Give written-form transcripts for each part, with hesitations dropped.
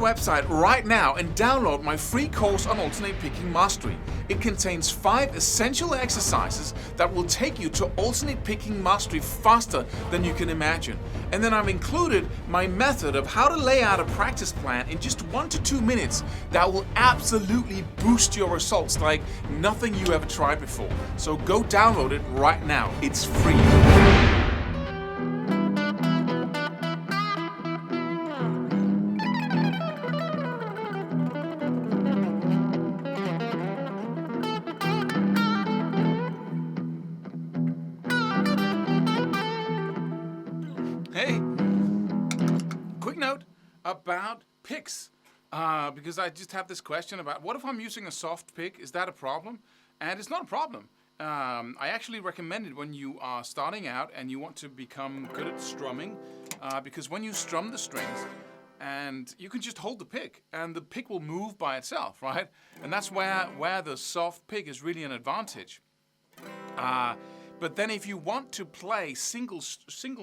website right now and download my free course on alternate picking mastery. It contains 5 essential exercises that will take you to alternate picking mastery faster than you can imagine. And then I've included my method of how to lay out a practice plan in just 1 to 2 minutes that will absolutely boost your results like nothing you ever tried before. So go download it right now. It's free. Hey, quick note about picks, because I just have this question about what if I'm using a soft pick? Is that a problem? And it's not a problem. I actually recommend it when you are starting out and you want to become good at strumming, because when you strum the strings, and you can just hold the pick, and the pick will move by itself, right? And that's where the soft pick is really an advantage. But then if you want to play single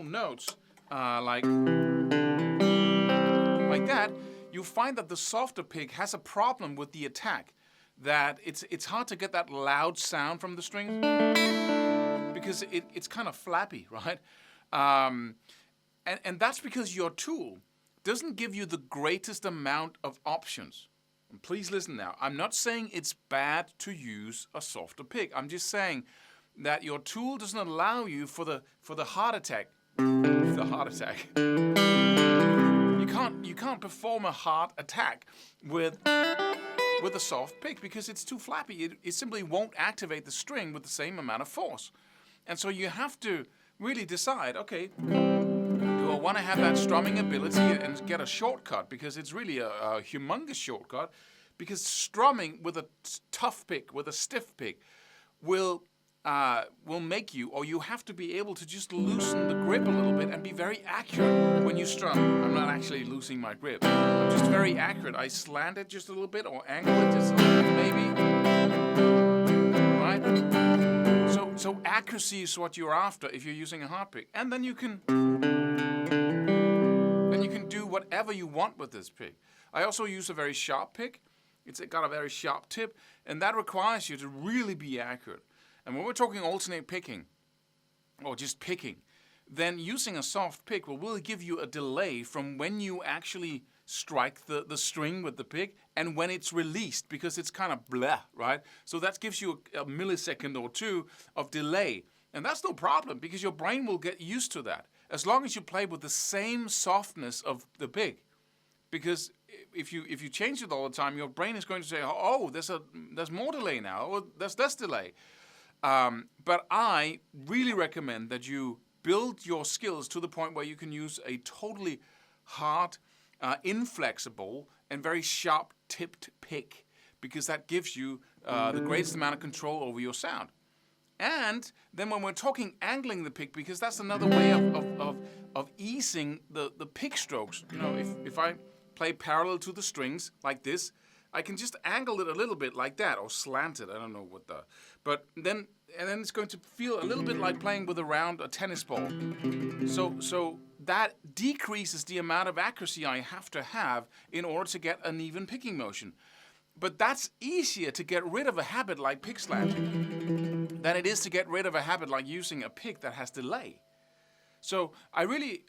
notes, like that, you find that the softer pick has a problem with the attack. That it's hard to get that loud sound from the strings because it's kind of flappy, right? And that's because your tool doesn't give you the greatest amount of options. And please listen now. I'm not saying it's bad to use a softer pick. I'm just saying that your tool doesn't allow you for the heart attack. The heart attack. You can't perform a heart attack with a soft pick because it's too flappy. It simply won't activate the string with the same amount of force. And so you have to really decide, okay, do I want to have that strumming ability and get a shortcut? Because it's really a humongous shortcut. Because strumming with a tough pick, with a stiff pick, will make you, or you have to be able to just loosen the grip a little bit and be very accurate when you strum. I'm not actually losing my grip. I'm just very accurate. I slant it just a little bit or angle it just a little bit maybe. Right? So accuracy is what you're after if you're using a hard pick. And then you can do whatever you want with this pick. I also use a very sharp pick. It's got a very sharp tip, and that requires you to really be accurate. And when we're talking alternate picking, or just picking, then using a soft pick will really give you a delay from when you actually strike the string with the pick and when it's released, because it's kind of blah, right? So that gives you a millisecond or two of delay. And that's no problem, because your brain will get used to that, as long as you play with the same softness of the pick. Because if you change it all the time, your brain is going to say, oh, there's more delay now, or there's less delay. But I really recommend that you build your skills to the point where you can use a totally hard, inflexible, and very sharp-tipped pick, because that gives you the greatest amount of control over your sound. And then when we're talking angling the pick, because that's another way of easing the pick strokes. You know, if I play parallel to the strings like this, I can just angle it a little bit like that, or slant it. I don't know what but then it's going to feel a little bit like playing with a tennis ball. So that decreases the amount of accuracy I have to have in order to get an even picking motion. But that's easier to get rid of a habit like pick slanting than it is to get rid of a habit like using a pick that has delay. So I really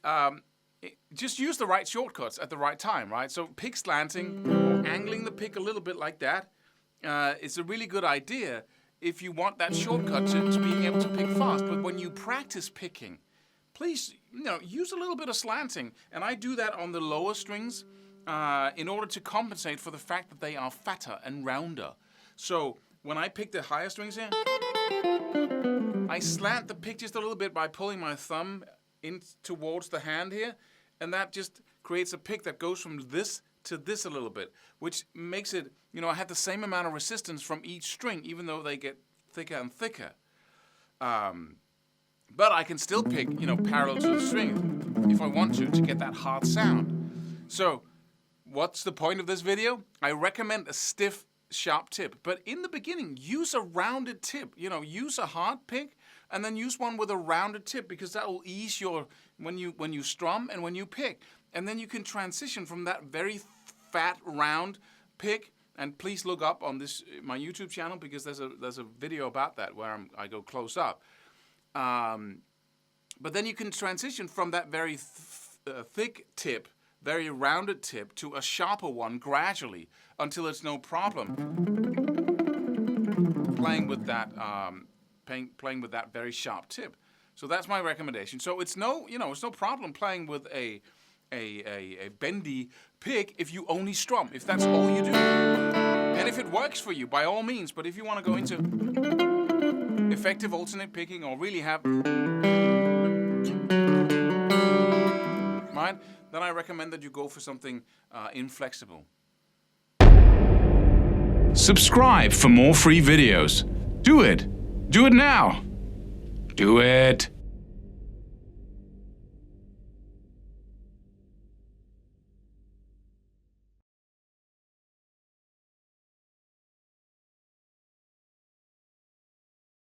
just use the right shortcuts at the right time, right? So pick slanting or angling the pick a little bit like that is a really good idea if you want that shortcut to being able to pick fast. But when you practice picking, please use a little bit of slanting. And I do that on the lower strings in order to compensate for the fact that they are fatter and rounder. So when I pick the higher strings here, I slant the pick just a little bit by pulling my thumb in towards the hand here, and that just creates a pick that goes from this to this a little bit, which makes it, I have the same amount of resistance from each string, even though they get thicker and thicker. But I can still pick, parallel to the string if I want to get that hard sound. So what's the point of this video? I recommend a stiff, sharp tip. But in the beginning, use a rounded tip. Use a hard pick and then use one with a rounded tip, because that will ease when you strum and when you pick. And then you can transition from that very fat, round pick. And please look up on my YouTube channel, because there's a video about that where I go close up. But then you can transition from that very thick tip, very rounded tip, to a sharper one gradually until it's no problem playing with that very sharp tip. So that's my recommendation. So it's no problem playing with a bendy pick if you only strum, if that's all you do. And if it works for you, by all means. But if you want to go into effective alternate picking or really have mind, then I recommend that you go for something inflexible. Subscribe for more free videos. Do it. Do it now. Do it.